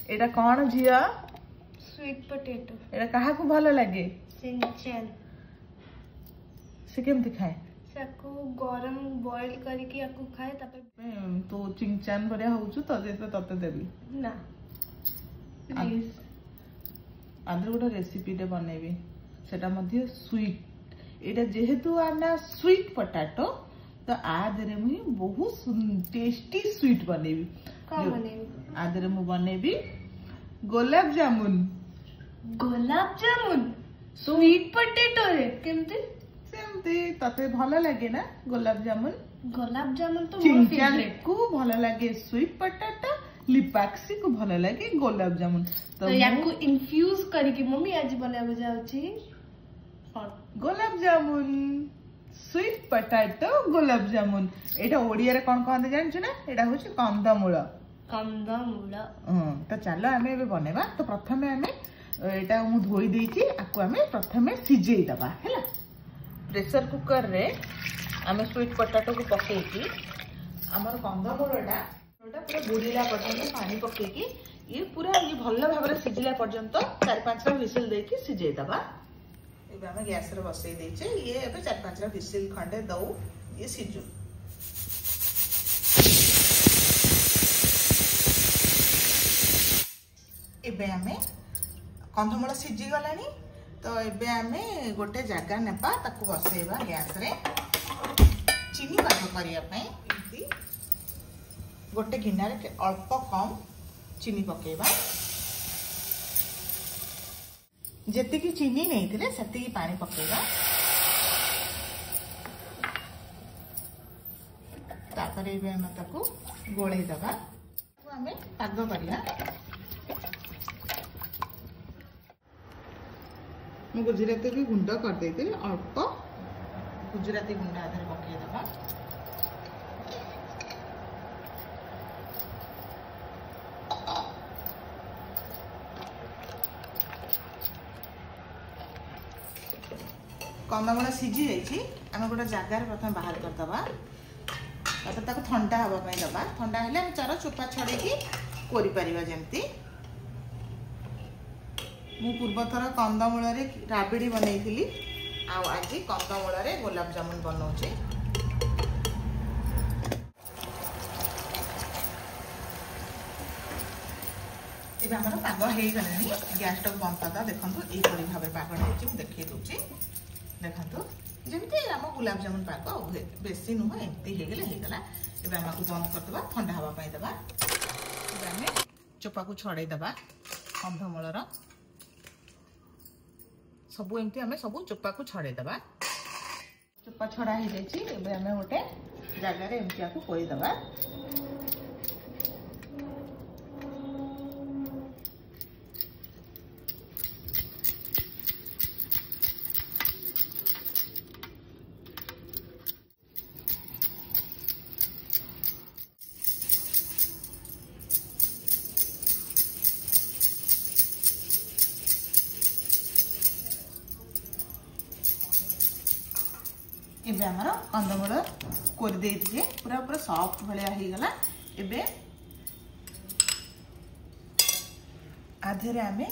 एटा कौन झिया sweet potato एटा काहा को भलो लागे सिंचन से केमती खाए साकू गरम बॉईल करके आकू खाए तापर तो चिंचान बरिया होउछु तो जेते तते देबी ना प्लीज आंध्र गोटे रेसिपी टे बनेबी सेटा मध्य स्वीट एटा जेहेतु आना स्वीट पोटैटो तो आदरे मुई बहुत टेस्टी स्वीट बनेबी का बनेबी आदरे मु बनेबी गुलाब जामुन स्वीट पोटैटो रे केमते सेमती तते भलो लागे ना गुलाब जामुन तो मोर चिंचान फेवरेट को भलो लागे स्वीट पोटैटो लिपाक्सी को भलो लागे गुलाब जामुन तो याकू इन्फ्यूज करके मम्मी आज बनाबो जाउची गुलाब जामुन स्वीट पोटैटो गुलाब जामुन एटा ओडिया रे कोन कहते जानछु ना एटा होछि कंदमूल तो चलो आमे एबे बनेबा तो प्रथमे आमे एटा मु धोई देछि आकु आमे प्रथमे सिजेई दबा हैला प्रेशर कुकर रे आमे स्वीट पोटैटो को पकेकी हमर कंदमूलटा पूरा बुड़ीला पर्यंत पानी पकेकी ये पूरा ये भल्ला भाबरे सिजिला पर्यंत 4-5 व्हिसिल देकी सिजेई दबा एबे आमे गैस रे बसई देछे ये एबे 4-5 व्हिसिल खंडे दउ ये सिजु एबे आमे कंदमूल सिजी गलानी तो एबे आमे गोटे जगह नेपा ताकू बसैबा गैस रे चीनी पाक करिया पई इति गोटे गिन्ना रे अल्प कम चीनी पकेबा जेति की चीनी नहीं थिले सेति की पानी पकेबा तापर एबे हम ताकू गोळै दबा हमें पाग करिया मु गुजराती भी गुंड कर देते अल्प गुजराती गुंड आधार पकई दबा कंदमूल सिझी जाइए आम गोटे जगार प्रथम बाहर करदबा तापर ठंडा हाँवाई दबा ठंडा हेले आम चार चोपा छड़ेकी कोरी परिबा जेमती मु पूर्वथर कंदमूल रे राबिड़ी बनैथिली आ आज कंदमूल रे गुलाब जामुन बनाउछे एबे हमर पाग हे गलानी गैस स्टोव बंद करदा देखंतु एई परि भाबे पाग हेछि मु देखै दोछि देखंतु जेमति हम गुलाब जामुन पाग बेसी नुह एमति हे गेले हे गला एबे हमकु बंद करदबा ठंडा हवा पई दबा एबे हम चोपा को छड़ै दबा कंदमूल रो सबू एमती हमें सबू चोपा को छड़े दबा चोपा छड़ा ही जाइए एबे हमें गोटे जगह रे एमती आकु कोई दबा एबे हमर कंदमूल कोर दे दिए पूरा पूरा सॉफ्ट भलिया ही गला एबे आधेरे आमे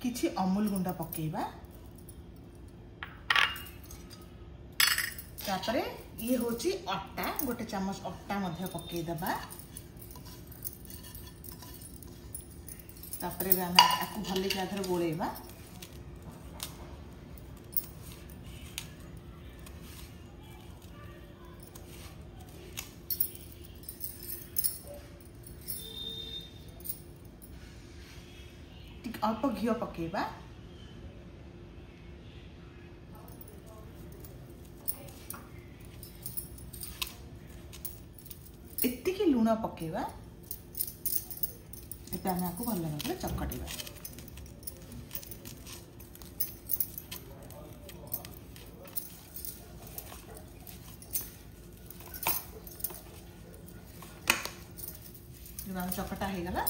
किछि अमूल गुंडा पकेइबा तापरे ये होची आटा गोटे चम्मच आटा मध्य पकेइ दबा तापरे आमे आकु भले के आधेरे गोळेइबा अल्प घी पकेबा एतिकी लूण पकेबा एते हम आकु भल भाबरे चकटिबा जब चकटा हो गला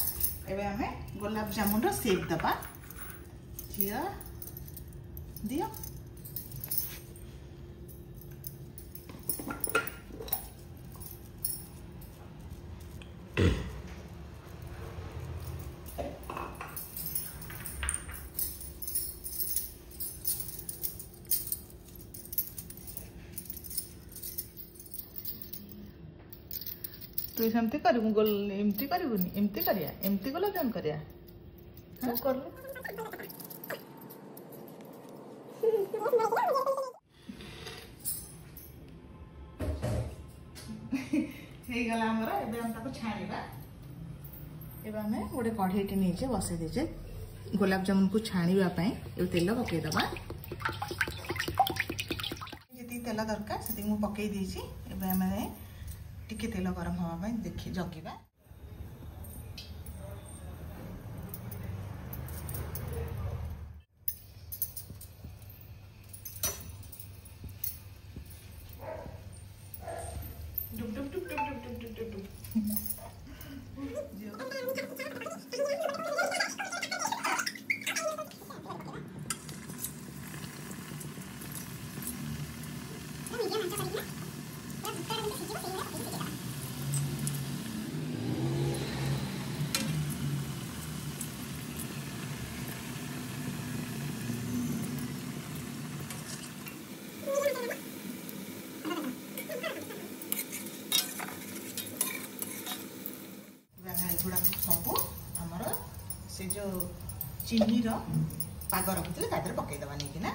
एबे हमें गुलाब जामुन रो शेप दबा झिया दियो तू सेमती करू गोल एमती करूनी एमती करिया एमती गुलाब जामुन करिया तू कर ହେଇଗଲା ଆମର ଏବେ ଆମେ ତାକୁ ଛାଣିବା ଏବେ ଆମେ ଗୋଟେ କଢ଼େଇଟେ ନେଇଛେ ବସେଇ ଦେଇଛେ ଗୋଲାପ ଜାମୁନକୁ ଛାଣିବା ପାଇଁ ଏବେ ତେଲ ପକେଇଦବା ଯେତିକି ତେଲ ଦରକାର ସେତିକି ମୁଁ ପକେଇ ଦେଇଛି ଏବେ ଆମେ ଟିକେ ତେଲ ଗରମ ହବା ପାଇଁ ଦେଖି ଜଗିବା सब आमर से जो चीनी पाग रखुले ता पकईदबा नहीं कि ना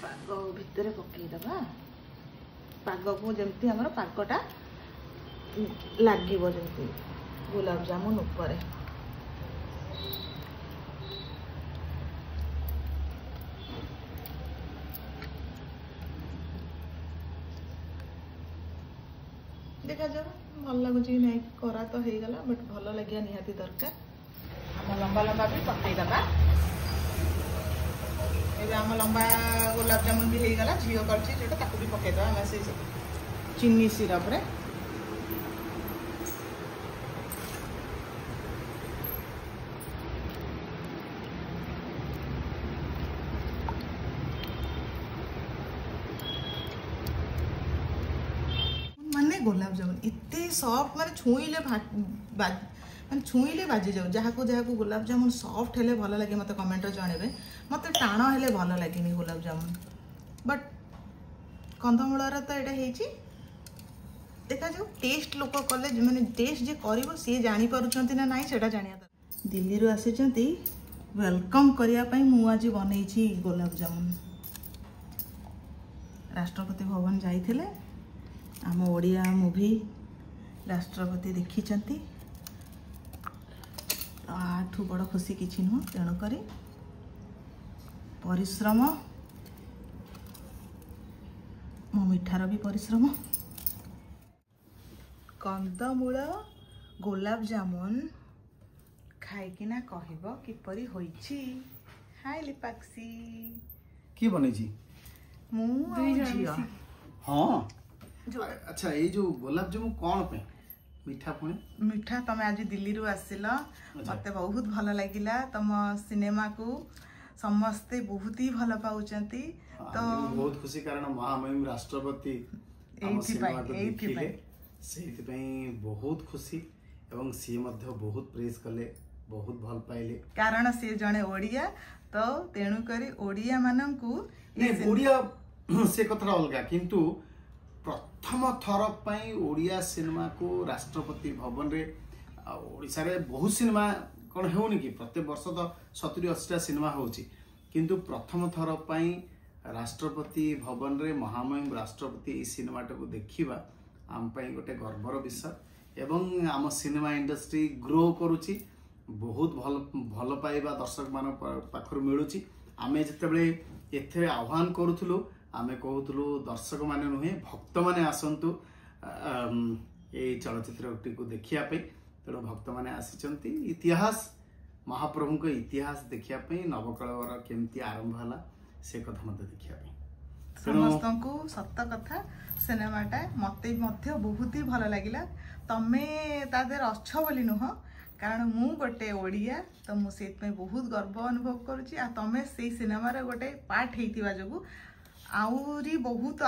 पाग भितर पकईदबा पाग को जमती आमर पागटा लागिबो जमती गुलाब जामुन ऊपर देखा जाओ भल लगुच कि नहीं करा तो हो गला बट भल लगे निहाती दरकार आम लंबा लंबा भी पकईदबा ये आम लंबा गुलाब जामुन भी हो गला झील कर भी पकईदबा से चीनी सिरप रे गोलाप जामुन इतने सॉफ्ट माने छुईले बाजी जाऊ जहाँ को गोलाप जामुन सॉफ्ट हेले भल लगे मत कमेंट जणेबे मत टाण हेले भल लगे गोलाप जामुन बट कंधमूलर तो यहाँ देखा जाऊ टेस्ट लोक कले माने टेस्ट जे करिवो सी जानी पारुछंती ना नाही सेटा जानिया दिल्ली रो आसीचंती वेलकम करिया पई मु आज बनैछि गोलाप जामुन राष्ट्रपति भवन जाइथिले आम ओडिया मूवी राष्ट्रपति देखी आठू बड़ खुशी किसी नुह तेणुक परिश्रम मो मिठार भी परिश्रम कंदमूल गोलाप जामुन खाइकिना कहब किपरि होइछि हाय लिपाक्षी के बनै छी मु झियो हां अच्छा ये जो गोलाप जामुन कौन पे मीठा पुणी मीठा तमे आज दिल्ली रू आसिल मते बहुत भल लागिला तम सिनेमा को समस्ते बहुत ही भल पाउचंती तो बहुत खुशी कारण महामहिम राष्ट्रपति हम सिनेमा को देखिले सेति पई बहुत खुशी एवं सी मध्य बहुत प्रेज कले बहुत भल पाइले कारण से जने ओडिया तो तेणु करी ओडिया माननकू ओडिया से कथा अलगा किंतु प्रथम थर पाई ओडिया सिनेमा को राष्ट्रपति भवन रे ओडिसा रे बहुत सिनेमा कौन होनी कि प्रत्येक वर्ष तो 70-80 सिनेमा होची किंतु प्रथम थर पाई राष्ट्रपति भवन रे महामहिम राष्ट्रपति ई सिनेमा को देखिबा आम पाई गोटे गर्वर विषय एवं आम सिनेमा इंडस्ट्री ग्रो करूची बहुत भल पाइबा दर्शक मान पाखर मिलुची आमे जेतेबेले एथे आह्वान करूथुलु आमे कहूलु दर्शक माने नुहे भक्त माने आसंतु ए चलचित्र को देखिया पे तेणु भक्त माने आसीचंती इतिहास महाप्रभु को इतिहास देखिया पे नवकलवर केमती आरंभ हला से कथा मते देखिया पे समस्त को सत्य कथा सिनेमाटा मते मध्य बहुत ही भल लागिला तमे तादेर अच्छ बोली नुह कारण मु गोटे ओडिया तो मुझे बहुत गर्व अनुभव करुच्ची आ तमे से सिनेमार गोटे पार्ट हेतिबा जगु आउरी बहुत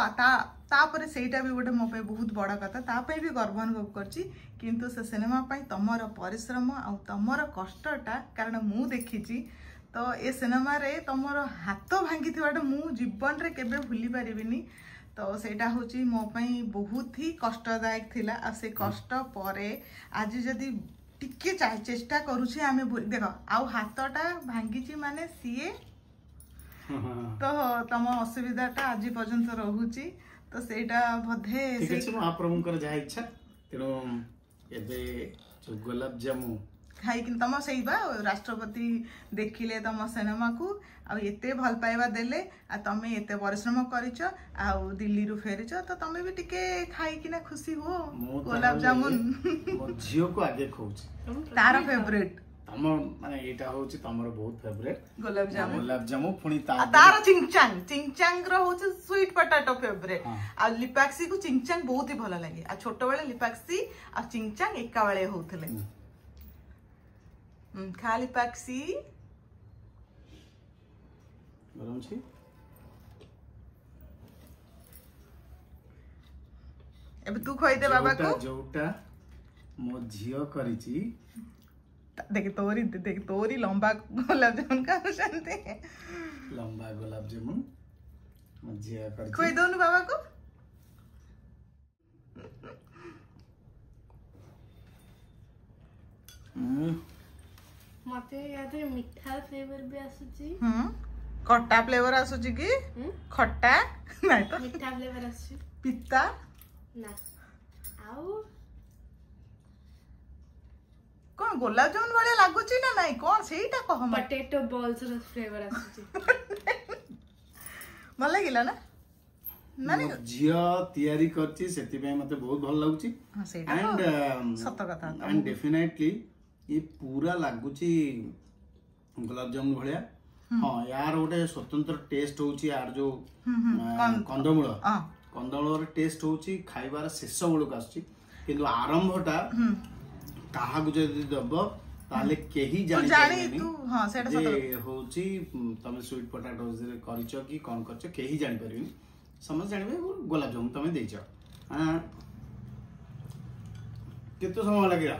तापर सेटा भी गोटे मो बहुत बड़ा कथा तापाई भी गर्व अनुभव करची किंतु से सिनेमा पाई तमर परिश्रम आ तमर कष्टटा कारण मु देखिची तो ए सिनेमा रे तमर हाथ भांगी थिवाटा मु जीवन रे केबे भूली परिबिनी तो सेटा होची मो पाई बहुत ही कष्टदायक थिला आ से कष्ट परे आज जदी टिके चेष्टा करूछी आमे देख आउ हाथटा भांगीची माने सीए तो तम असुविधाटा आज पर्यंत रहुची तो सेटा बधे ठीक अछि महाप्रभुकर जा इच्छा तेनो एबे जो गुलाब जामु खाई कि तम सेई बा राष्ट्रपति देखिले तम सिनेमा को आ एते भल पाइबा देले आ तमे एते परिश्रम करिछ आ दिल्ली रु फेरिछ तो तमे भी टिके खाई कि ना खुशी हो गुलाब जामुन मो झियो को आगे खोउछ तार फेवरेट तम माने एटा होची तमर बहुत फेवरेट गुलाब जामुन पुनी तार चिंगचांग रो होची स्वीट पोटैटो फेवरेट आ लिपाक्सी को चिंगचांग बहुत ही भल लागे आ छोट बेले लिपाक्सी आ चिंगचांग एका बेले होथले खा लिपाक्सी गरम छी एबे तू खोई दे बाबा को जोटा मो झियो करिची देख तोरी लंबा गुलाब जामुन का शांति लंबा गुलाब जामुन मो झियो करिची खोई दोनु बाबा को मते याद मिठा फ्लेवर भी आसुची खट्टा फ्लेवर आसुची कि खट्टा नहीं तो मिठा फ्लेवर आसुची पित्ता ना आउ कौन गुलाब जामुन वाले लागुची ना नहीं कौन सेटा कह पोटैटो बॉल्स रो फ्लेवर आसुची मन लागिला ना माने झियो तयारी करची सेति पे मते बहुत भल लागुची हां सेटा एंड सत कथा एंड डेफिनेटली ये पूरा लागुची गुलाब जामुन भलिया हां यार गोटे स्वतंत्र टेस्ट होची यार जो कंदमूल टेस्ट होची खाइबार शेष बेलक आसची किंतु आरंभटा काहा को जदी दब ताले केही जानि तू हां सेटा सत होची तमे स्वीट पोटैटो रे करिचो कि कोन करचो केही जानि परबिनी समझ जानिबे गुलाब जामुन तमे देइचो हां केतो समय लागेला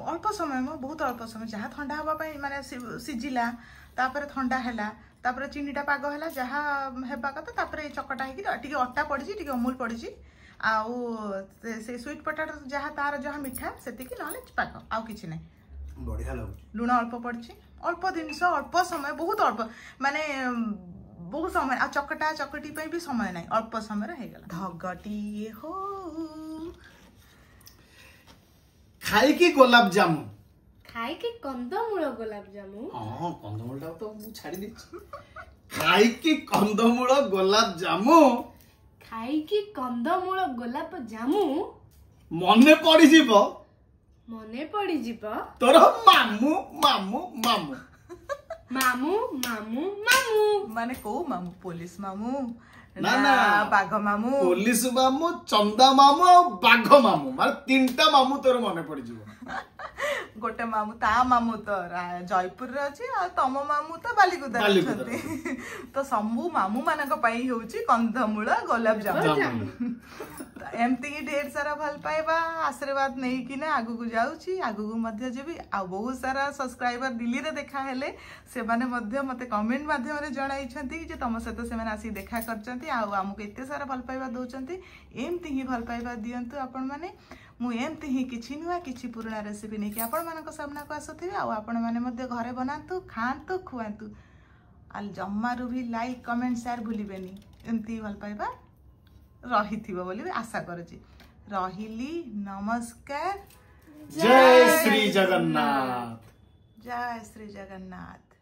अल्प समय में बहुत अल्प समय जहाँ ठंडा हवा माने सिजिला तापर ठंडा हैला तापर चीनीटा पाग हैला जहाँ हेबा कथा तापर चकटा है टिके अटा पड़ी टिके अमूल पड़ी आउ से स्वीट पोटैटो जहाँ तार जहाँ मिठा सेति कि नले पाग आउ किछि नै बढ़िया लागु लुण अल्प पड़ी अल्प जिनस अल्प समय बहुत अल्प माने बहुत समय आ चकटा चकटी पे भी समय नै अल्प समय रे हेगला धगटी हो खाई की गुलाब जामुन खाई की कंदमूल गुलाब जामुन हां कंदमूलटा तो मु छाडी दिछि खाई की कंदमूल गुलाब जामुन खाई की कंदमूल गुलाब जामुन मने पड़ी जीव तोर मामू मामू मामू मामू मामू मामू माने को मामू पुलिस मामू ना ना बाघ मामू पुलिस मामू चंदा मामू और बाघ मामू माने तीनटा मामू तोर मने पड़ी जीव गोटे मामू ता मामू तो जयपुर रे अछि आ तम मामू तो बालीकुदा छथि तो समू मामू मानक पई होउची कंदमूल गुलाब जामुन एमती की ढेर सारा भल पाइबा आशीर्वाद नहीं कि ना आगु को जाउची आगु को मध्य जेबी आ बहुत सारा सब्सक्राइबर दिल्ली रे देखा हेले से माने मध्य मते कमेंट माध्यम रे जणाई छथि जे तम सहित से माने आसी देखा करचंती आ हमकु एते सारा भल पाइबा दोचंती एमती ही भल पाइबा दियंतु आपण माने मु एमती ही किछि नुवा किछि पुराना रेसिपी नहीं कि आपण मानक सामना को आसुथिबे आ आपण माने मध्य घरे बनांतु खांतु खुआंतु आल जम्मारु भी लाइक कमेंट शेयर भूलिबेनी एमती भल पाइबा रही थिबो बोली आशा करछि रहिली नमस्कार जय श्री जगन्नाथ जय श्री जगन्नाथ।